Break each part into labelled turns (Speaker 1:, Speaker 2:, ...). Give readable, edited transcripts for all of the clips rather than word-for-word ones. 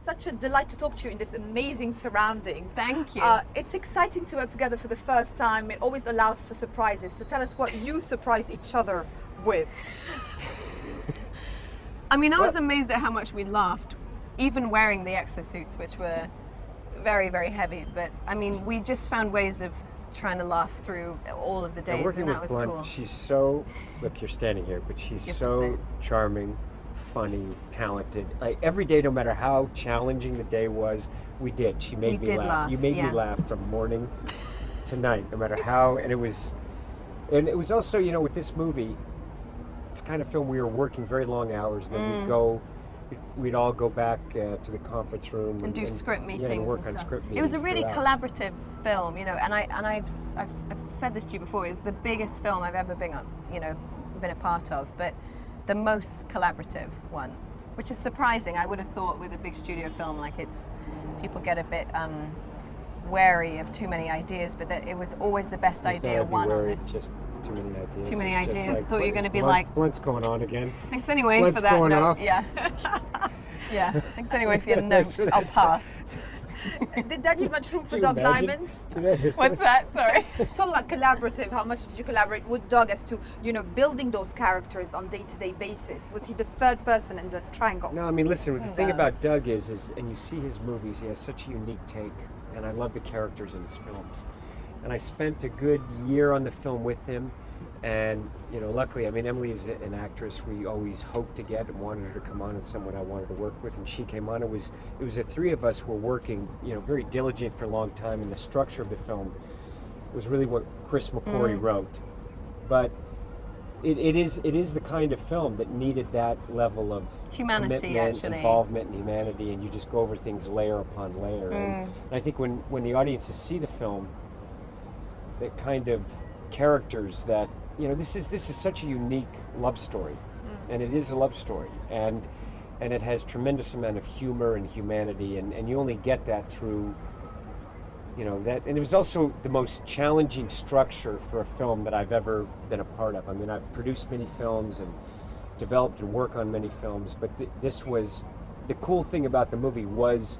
Speaker 1: Such a delight to talk to you in this amazing surrounding.
Speaker 2: Thank you.
Speaker 1: It's exciting to work together for the first time. It always allows for surprises. So tell us what you surprise each other with.
Speaker 2: I mean, I was amazed at how much we laughed, even wearing the exosuits, which were very, very heavy. But I mean, we just found ways of trying to laugh through all of the days, and that was cool.
Speaker 3: She's so, look, you're standing here, but she's so charming, funny, talented. Like every day, no matter how challenging the day was, we did. She made me laugh. You made me laugh from morning to night, no matter how. And it was also, you know, with this movie, it's kind of film we were working very long hours, and then we'd all go back to the conference room
Speaker 2: and do script meetings
Speaker 3: and work
Speaker 2: and
Speaker 3: on
Speaker 2: stuff.
Speaker 3: script meetings.
Speaker 2: It was a really
Speaker 3: throughout.
Speaker 2: collaborative film, you know, and I've said this to you before. It's the biggest film I've ever been a part of, but the most collaborative one, which is surprising. I would have thought with a big studio film, like people get a bit wary of too many ideas, but that it was always the best idea won on this.
Speaker 3: Just too many ideas.
Speaker 2: Too many ideas.
Speaker 3: Like,
Speaker 2: thought you were going to be like,
Speaker 3: Blunt's going on again.
Speaker 2: Thanks anyway
Speaker 3: Blunt's
Speaker 2: for that.
Speaker 3: going
Speaker 2: note.
Speaker 3: off.
Speaker 2: Yeah. Yeah. Thanks anyway for your notes. I'll pass.
Speaker 1: Did that leave much room for Doug Liman?
Speaker 2: What's that? Sorry.
Speaker 1: Talk about collaborative. How much did you collaborate with Doug as to, you know, building those characters on day-to-day basis? Was he the third person in the triangle?
Speaker 3: No, I mean, listen, the thing about Doug is, and you see his movies, he has such a unique take, and I love the characters in his films. And I spent a good year on the film with him, and, you know, luckily, I mean, Emily is an actress we always hoped to get and wanted her to come on, and someone I wanted to work with, and she came on. It was the three of us were working, you know, very diligent for a long time, and the structure of the film was really what Chris McQuarrie wrote. But it is the kind of film that needed that level of
Speaker 2: humanity,
Speaker 3: commitment, involvement, and humanity, and you just go over things layer upon layer. And I think when the audiences see the film, that kind of characters that, you know, this is such a unique love story, and it is a love story, and it has tremendous amount of humor and humanity, and you only get that through, you know, that. And it was also the most challenging structure for a film that I've ever been a part of. I mean, I've produced many films and developed and worked on many films, but this was, the cool thing about the movie was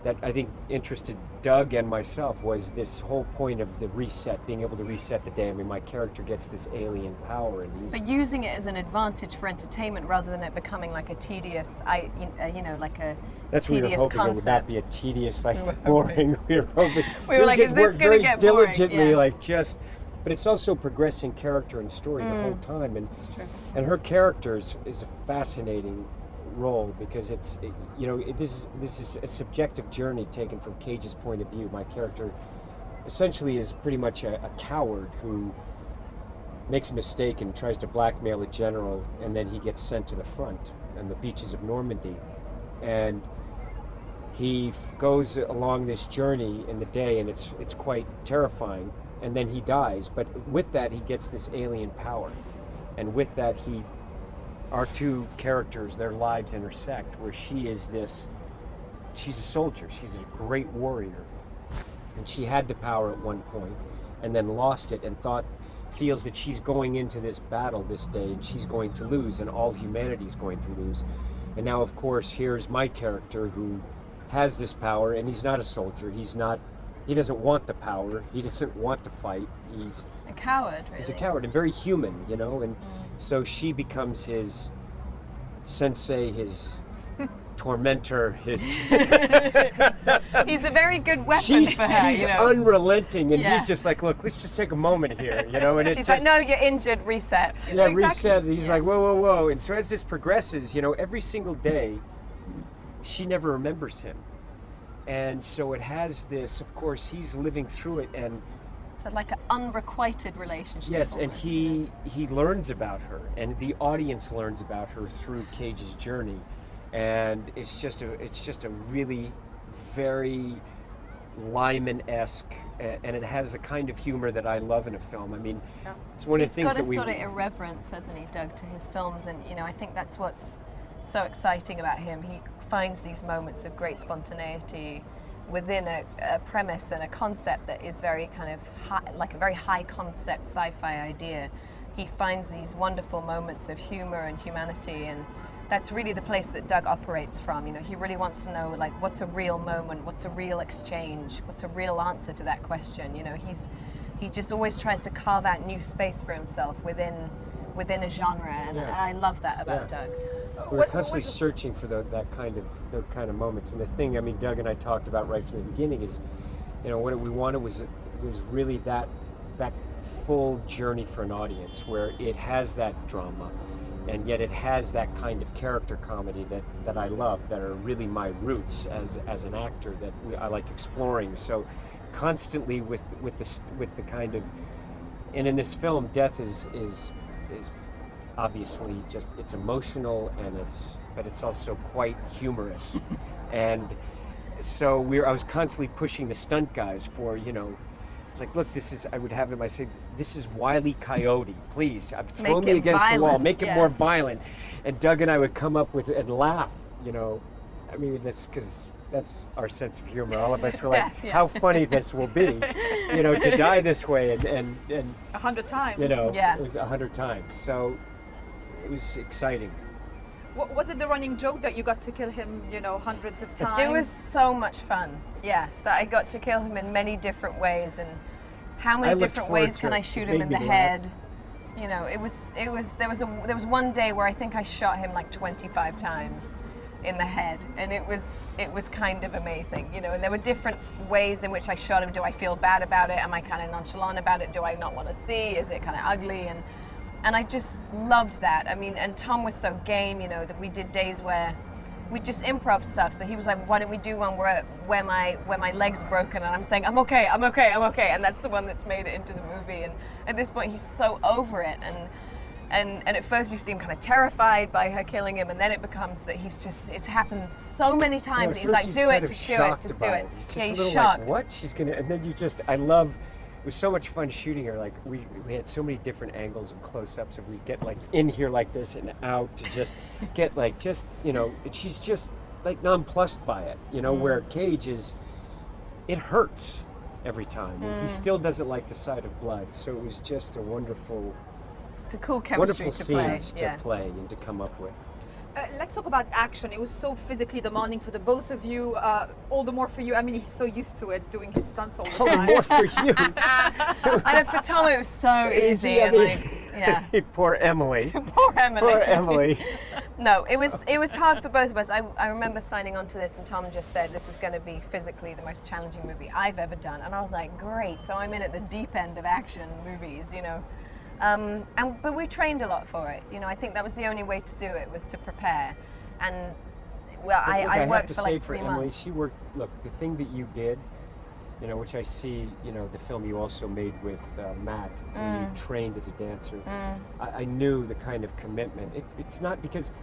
Speaker 3: that I think interested Doug and myself was this whole point of the reset, being able to reset the day. I mean, my character gets this alien power, and
Speaker 2: but using it as an advantage for entertainment rather than it becoming like a tedious, you know, like a
Speaker 3: that's
Speaker 2: tedious
Speaker 3: what we were hoping
Speaker 2: concept.
Speaker 3: It would not be a tedious, like boring. We were hoping.
Speaker 2: We were like, is this going to get boring?
Speaker 3: Diligently,
Speaker 2: yeah.
Speaker 3: like just. But it's also progressing character and story the whole time, and her character is a fascinating role, because it's, you know, this is a subjective journey taken from Cage's point of view. My character essentially is pretty much a coward who makes a mistake and tries to blackmail a general, and then he gets sent to the front on the beaches of Normandy, and he goes along this journey in the day, and it's quite terrifying, and then he dies. But with that, he gets this alien power, and with that, our two characters, their lives intersect, where she's a soldier, she's a great warrior, and she had the power at one point and then lost it, and feels that she's going into this battle this day and she's going to lose, and all humanity's going to lose. And now, of course, here's my character who has this power, and he's not a soldier, he doesn't want the power, he doesn't want to fight, he's
Speaker 2: a coward, really.
Speaker 3: He's a coward and very human, you know, and so she becomes his sensei, his tormentor, his...
Speaker 2: He's a very good weapon for her,
Speaker 3: she's
Speaker 2: you know.
Speaker 3: unrelenting, and he's just like, look, let's just take a moment here, you know, and
Speaker 2: she's like, no, you're injured, reset.
Speaker 3: Yeah, exactly. Reset, he's like, whoa, and so as this progresses, you know, every single day, she never remembers him. And so it has this, of course, he's living through it, and
Speaker 2: so like an unrequited relationship.
Speaker 3: yes,
Speaker 2: almost,
Speaker 3: and he learns about her, and the audience learns about her through Cage's journey, and it's just a really very Liman-esque, and it has the kind of humor that I love in a film. I mean, it's one of the things that we...
Speaker 2: He's got a sort of irreverence, hasn't he, Doug, to his films, and you know, I think that's what's so exciting about him. He finds these moments of great spontaneity within a premise and a concept that is very kind of high, like a very high concept sci-fi idea. He finds these wonderful moments of humor and humanity, and that's really the place that Doug operates from. You know, he really wants to know, like, what's a real moment, what's a real exchange, what's a real answer to that question. You know, he just always tries to carve out new space for himself within a genre, and I love that about Doug.
Speaker 3: We're constantly searching for those kind of moments. And the thing, I mean, Doug and I talked about right from the beginning is, you know, what we wanted was really that full journey for an audience where it has that drama, and yet it has that kind of character comedy that I love, that are really my roots as an actor, that I like exploring. So constantly with the kind of, and in this film, death is obviously just, it's emotional, and but it's also quite humorous. And so I was constantly pushing the stunt guys for, you know, it's like, look, I would have them, I say, this is Wile E. Coyote, please, throw me against the wall, make it more violent. And Doug and I would come up with it and laugh, you know. I mean, that's because that's our sense of humor. All of us were like, how funny this will be, you know, to die this way, and
Speaker 1: 100 times.
Speaker 3: You know, it was 100 times. So it was exciting.
Speaker 1: Was it the running joke that you got to kill him, you know, hundreds of times?
Speaker 2: It was so much fun, that I got to kill him in many different ways, and how many different ways can I shoot him in the head? You know, there was one day where I think I shot him like 25 times in the head, and it was kind of amazing, you know. And there were different ways in which I shot him. Do I feel bad about it? Am I kind of nonchalant about it? Do I not want to see? Is it kind of ugly? And I just loved that. I mean, and Tom was so game, you know, that we did days where we just improv stuff. So he was like, why don't we do one where my leg's broken, and I'm saying, I'm okay. And that's the one that's made it into the movie. And at this point, he's so over it. And at first you see him kind of terrified by her killing him, and then it becomes that it's happened so many times. He's like, do it, just do it, just do it.
Speaker 3: He's just a little shocked. Like, what? She's gonna, and then I love, it was so much fun shooting her. Like we had so many different angles and close-ups, and we'd get like in here like this and out to just get like, just, you know, and she's just like nonplussed by it, you know, where Cage it hurts every time. And he still doesn't like the sight of blood. So it was just a wonderful,
Speaker 2: it's a cool chemistry
Speaker 3: wonderful scenes to play and to come up with.
Speaker 1: Let's talk about action. It was so physically demanding for the both of you, all the more for you. I mean, he's so used to it, doing his stunts all the time.
Speaker 3: All the more for you.
Speaker 2: I know, for Tom it was so easy, and like,
Speaker 3: Poor Emily.
Speaker 2: Poor Emily.
Speaker 3: Poor Emily.
Speaker 2: No, it was hard for both of us. I remember signing on to this, and Tom just said, this is going to be physically the most challenging movie I've ever done. And I was like, great, so I'm in at the deep end of action movies, you know. But we trained a lot for it. You know, I think that was the only way to do it, was to prepare. And well, I worked for like 3 months.
Speaker 3: Emily, she worked. Look, the thing that you did, you know, which I see, you know, the film you also made with Matt, when you trained as a dancer. I knew the kind of commitment. It's not because,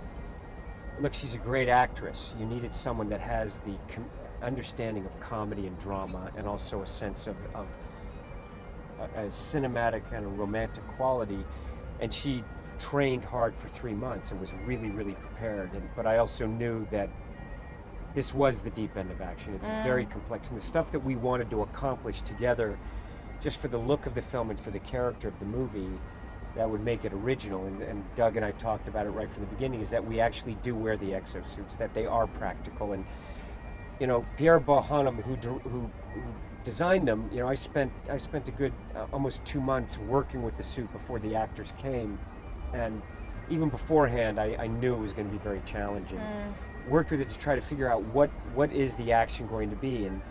Speaker 3: look, she's a great actress. You needed someone that has the understanding of comedy and drama, and also a sense of a cinematic kind of romantic quality, and she trained hard for 3 months and was really, really prepared. But I also knew that this was the deep end of action. It's very complex, and the stuff that we wanted to accomplish together, just for the look of the film and for the character of the movie, that would make it original. And Doug and I talked about it right from the beginning, is that we actually do wear the exosuits, that they are practical. And you know, Pierre Bohannon, who designed them, you know, I spent a good almost 2 months working with the suit before the actors came, and even beforehand I knew it was going to be very challenging. Worked with it to try to figure out what is the action going to be, and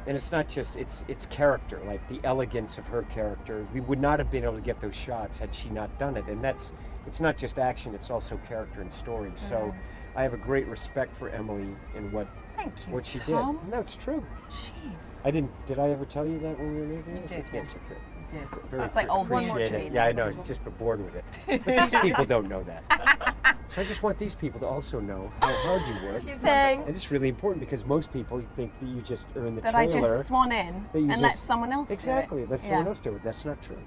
Speaker 3: it's not just it's character, like the elegance of her character. We would not have been able to get those shots had she not done it, and it's not just action, it's also character and story. So I have a great respect for Emily and what she
Speaker 2: Tom.
Speaker 3: did. No, it's true.
Speaker 2: Jeez.
Speaker 3: Did I ever tell you that when we were making it?
Speaker 2: You did.
Speaker 3: Yes, okay.
Speaker 2: You did.
Speaker 3: Very
Speaker 2: It's like old news
Speaker 3: appreciate
Speaker 2: to
Speaker 3: it.
Speaker 2: me.
Speaker 3: Yeah, I know. It's just been bored with it. But these people don't know that. So I just want these people to also know how hard you work. And it's really important, because most people think that you just are in the
Speaker 2: that
Speaker 3: trailer.
Speaker 2: I just swan in and let someone else
Speaker 3: exactly
Speaker 2: do it.
Speaker 3: let someone else do it. That's not true.